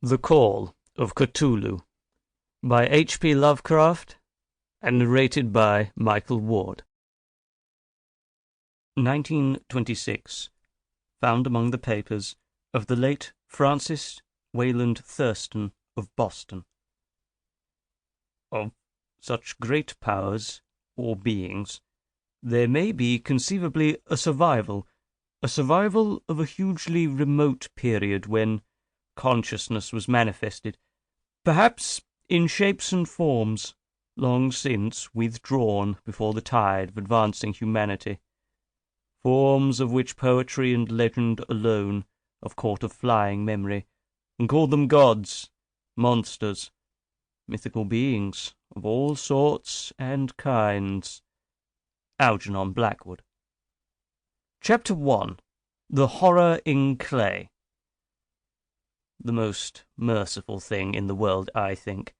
The Call of Cthulhu by H.P Lovecraft and narrated by Michael Ward. 1926. Found among the papers of the late Francis Wayland Thurston of Boston. Of such great powers, or beings, there may be conceivably a survival of a hugely remote period when consciousness was manifested, perhaps in shapes and forms long since withdrawn before the tide of advancing humanity, forms of which poetry and legend alone have caught a flying memory, and called them gods, monsters, mythical beings of all sorts and kinds. Algernon Blackwood. Chapter 1. The Horror in Clay. The most merciful thing in the world, I think,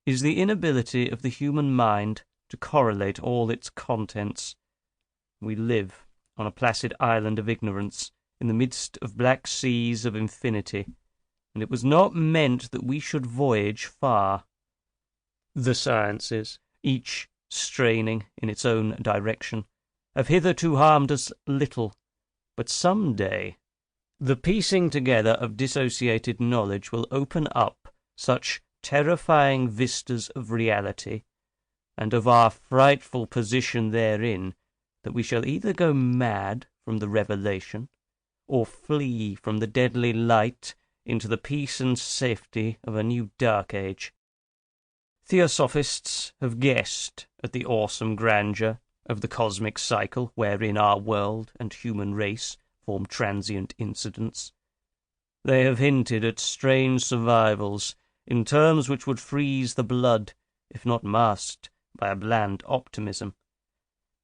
is the inability of the human mind to correlate all its contents. We live on a placid island of ignorance, in the midst of black seas of infinity, and it was not meant that we should voyage far. The sciences, each straining in its own direction, have hitherto harmed us little, but some day the piecing together of dissociated knowledge will open up such terrifying vistas of reality, and of our frightful position therein, that we shall either go mad from the revelation, or flee from the deadly light into the peace and safety of a new dark age. Theosophists have guessed at the awesome grandeur of the cosmic cycle wherein our world and human race form transient incidents. They have hinted at strange survivals in terms which would freeze the blood, if not masked by a bland optimism.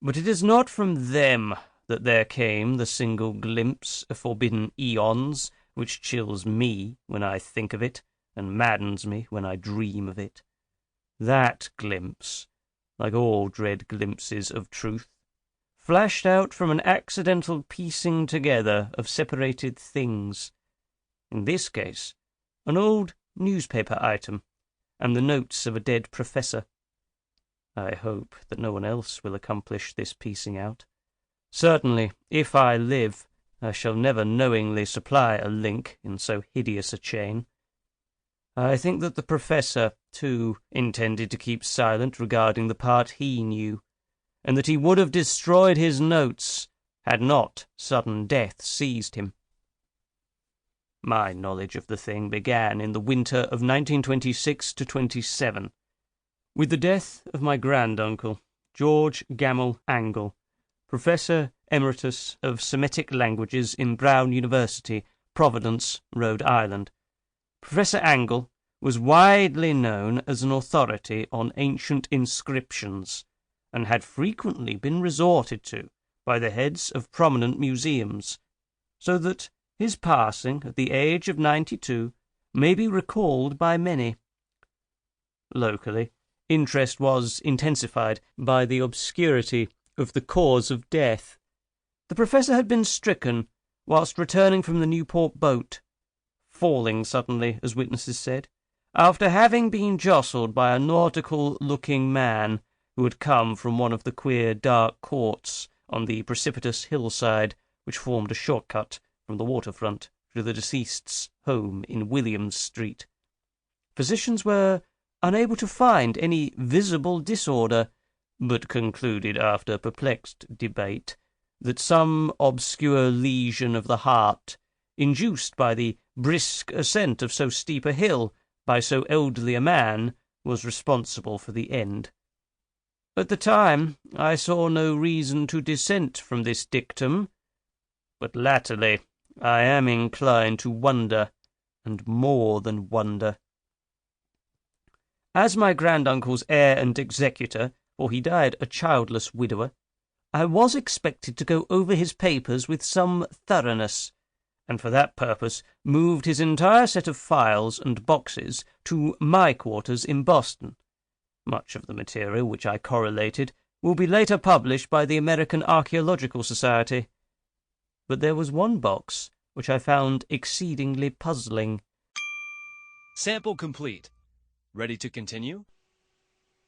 But it is not from them that there came the single glimpse of forbidden eons which chills me when I think of it, and maddens me when I dream of it. That glimpse, like all dread glimpses of truth, flashed out from an accidental piecing together of separated things. In this case, an old newspaper item, and the notes of a dead professor. I hope that no one else will accomplish this piecing out. Certainly, if I live, I shall never knowingly supply a link in so hideous a chain. I think that the professor, too, intended to keep silent regarding the part he knew, and that he would have destroyed his notes had not sudden death seized him. My knowledge of the thing began in the winter of 1926-27, with the death of my granduncle, George Gamble Angle, Professor Emeritus of Semitic Languages in Brown University, Providence, Rhode Island. Professor Angle was widely known as an authority on ancient inscriptions, and had frequently been resorted to by the heads of prominent museums, so that his passing at the age of 92 may be recalled by many. Locally, interest was intensified by the obscurity of the cause of death. The professor had been stricken whilst returning from the Newport boat, falling suddenly, as witnesses said, after having been jostled by a nautical-looking man who had come from one of the queer dark courts on the precipitous hillside which formed a shortcut from the waterfront to the deceased's home in Williams Street. Physicians were unable to find any visible disorder, but concluded after perplexed debate that some obscure lesion of the heart, induced by the brisk ascent of so steep a hill by so elderly a man, was responsible for the end. At the time, I saw no reason to dissent from this dictum, but latterly I am inclined to wonder, and more than wonder. As my granduncle's heir and executor, for he died a childless widower, I was expected to go over his papers with some thoroughness, and for that purpose moved his entire set of files and boxes to my quarters in Boston. Much of the material which I correlated will be later published by the American Archaeological Society. But there was one box which I found exceedingly puzzling. Sample complete. Ready to continue?